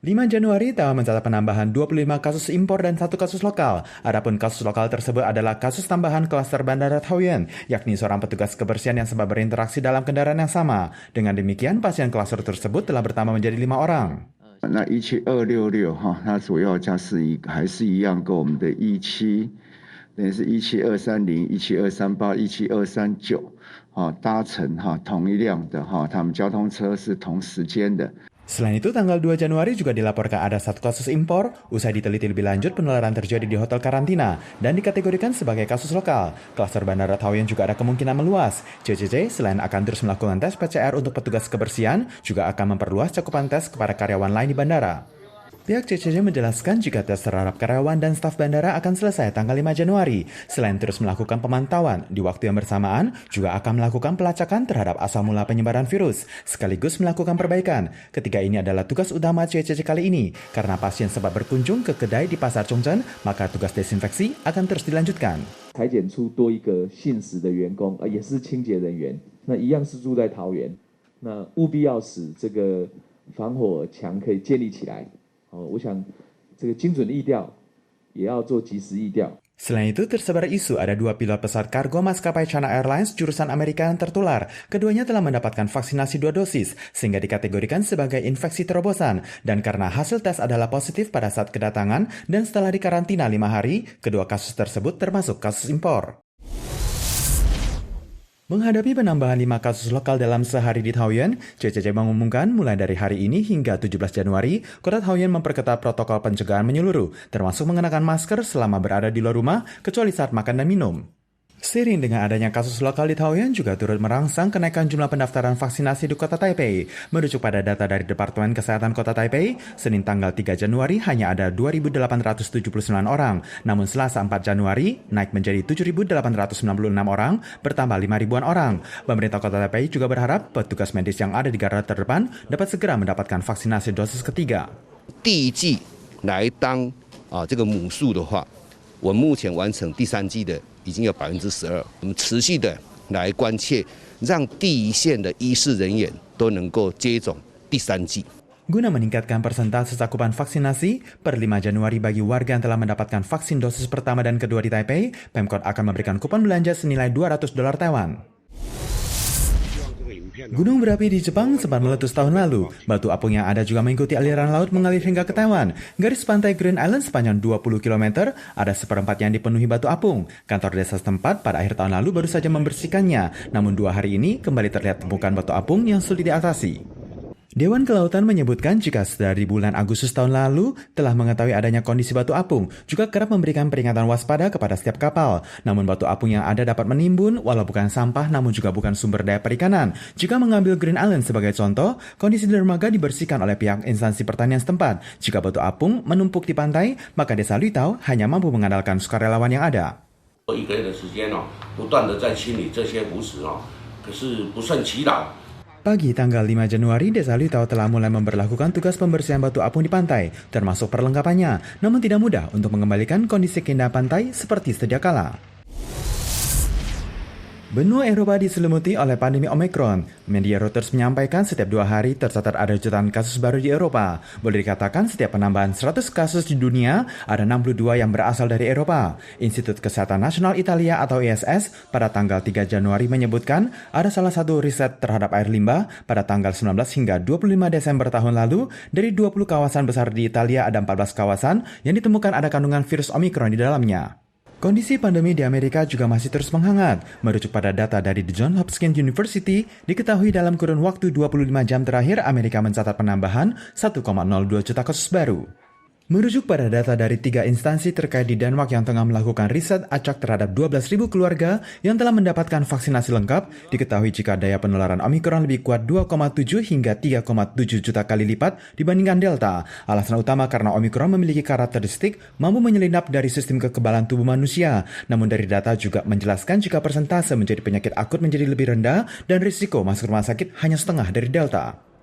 5 Januari telah mencatat penambahan 25 kasus impor dan 1 kasus lokal. Adapun kasus lokal tersebut adalah kasus tambahan klaster Bandara Taoyuan, yakni seorang petugas kebersihan yang sempat berinteraksi dalam kendaraan yang sama. Dengan demikian, pasien klaster tersebut telah bertambah menjadi 5 orang. 那17266哈，它主要价是还是一样，跟我们的17，等于是17230、17238、17239，搭乘同一辆的他们交通车是同时间的。 Selain itu, tanggal 2 Januari juga dilaporkan ada 1 kasus impor, usai diteliti lebih lanjut penularan terjadi di hotel karantina dan dikategorikan sebagai kasus lokal. Klaster Bandara Taoyuan juga ada kemungkinan meluas. CCC selain akan terus melakukan tes PCR untuk petugas kebersihan, juga akan memperluas cakupan tes kepada karyawan lain di bandara. Pihak CCC menjelaskan jika tes terhadap karyawan dan staf bandara akan selesai tanggal 5 Januari. Selain terus melakukan pemantauan, di waktu yang bersamaan juga akan melakukan pelacakan terhadap asal mula penyebaran virus, sekaligus melakukan perbaikan. Ketiga ini adalah tugas utama CCC kali ini. Karena pasien sempat berkunjung ke kedai di Pasar Chongzhen, maka tugas desinfeksi akan terus dilanjutkan. 裁减出多一个信实的员工，也是清洁人员，那一样是住在桃园，那务必要使这个防火墙可以建立起来。 我想这个精准疫调也要做及时疫调。 Selain itu, tersebar isu ada 2 pilot pesawat kargo maskapai China Airlines jurusan Amerika yang tertular. Keduanya telah mendapatkan vaksinasi 2 dosis, sehingga dikategorikan sebagai infeksi terobosan. Dan karena hasil tes adalah positif pada saat kedatangan dan setelah dikarantina 5 hari, kedua kasus tersebut termasuk kasus impor. Menghadapi penambahan 5 kasus lokal dalam sehari di Taoyuan, CCC mengumumkan mulai dari hari ini hingga 17 Januari, Kota Taoyuan memperketat protokol pencegahan menyeluruh, termasuk mengenakan masker selama berada di luar rumah, kecuali saat makan dan minum. Seiring dengan adanya kasus lokal di Taoyuan juga turut merangsang kenaikan jumlah pendaftaran vaksinasi di Kota Taipei. Merujuk pada data dari Departemen Kesehatan Kota Taipei, Senin tanggal 3 Januari hanya ada 2.879 orang, namun Selasa 4 Januari naik menjadi 7.896 orang, bertambah 5.000-an orang. Pemerintah Kota Taipei juga berharap petugas medis yang ada di garda terdepan dapat segera mendapatkan vaksinasi dosis ketiga. 第一剂来当这个母数的话，我目前完成第3剂的 已经有12%，我们持续的来关切，让第一线的医事人员都能够接种第3剂。 Guna meningkatkan persentase cakupan vaksinasi, per 5 Januari bagi warga yang telah mendapatkan vaksin dosis pertama dan kedua di Taipei, Pemkot akan memberikan kupon belanja senilai $200 Taiwan. Gunung berapi di Jepang sempat meletus tahun lalu. Batu apung yang ada juga mengikuti aliran laut mengalir hingga ke Taiwan. Garis pantai Green Island sepanjang 20 km, ada seperempat yang dipenuhi batu apung. Kantor desa setempat pada akhir tahun lalu baru saja membersihkannya. Namun 2 hari ini kembali terlihat tumpukan batu apung yang sulit diatasi. Dewan Kelautan menyebutkan jika dari bulan Agustus tahun lalu telah mengetahui adanya kondisi batu apung, juga kerap memberikan peringatan waspada kepada setiap kapal. Namun batu apung yang ada dapat menimbun, walau bukan sampah namun juga bukan sumber daya perikanan. Jika mengambil Green Island sebagai contoh, kondisi dermaga dibersihkan oleh pihak instansi pertanian setempat. Jika batu apung menumpuk di pantai, maka desa Luitao hanya mampu mengandalkan sukarelawan yang ada. 1个月的时间不断的在清理这些浮石可是不胜其扰。 Pagi tanggal 5 Januari, Desa Luitao telah mulai memberlakukan tugas pembersihan batu apung di pantai, termasuk perlengkapannya, namun tidak mudah untuk mengembalikan kondisi keindahan pantai seperti sedia kala. Benua Eropa diselimuti oleh pandemi Omicron. Media Reuters menyampaikan setiap 2 hari tercatat ada jutaan kasus baru di Eropa. Boleh dikatakan setiap penambahan 100 kasus di dunia, ada 62 yang berasal dari Eropa. Institut Kesehatan Nasional Italia atau ISS pada tanggal 3 Januari menyebutkan ada salah satu riset terhadap air limbah pada tanggal 19 hingga 25 Desember tahun lalu. Dari 20 kawasan besar di Italia ada 14 kawasan yang ditemukan ada kandungan virus Omicron di dalamnya. Kondisi pandemi di Amerika juga masih terus menghangat. Merujuk pada data dari The Johns Hopkins University, diketahui dalam kurun waktu 25 jam terakhir Amerika mencatat penambahan 1,02 juta kasus baru. Merujuk pada data dari 3 instansi terkait di Denmark yang tengah melakukan riset acak terhadap 12.000 keluarga yang telah mendapatkan vaksinasi lengkap, diketahui jika daya penularan Omicron lebih kuat 2,7 hingga 3,7 juta kali lipat dibandingkan Delta. Alasan utama karena Omicron memiliki karakteristik mampu menyelinap dari sistem kekebalan tubuh manusia. Namun dari data juga menjelaskan jika persentase menjadi penyakit akut menjadi lebih rendah dan risiko masuk rumah sakit hanya setengah dari Delta.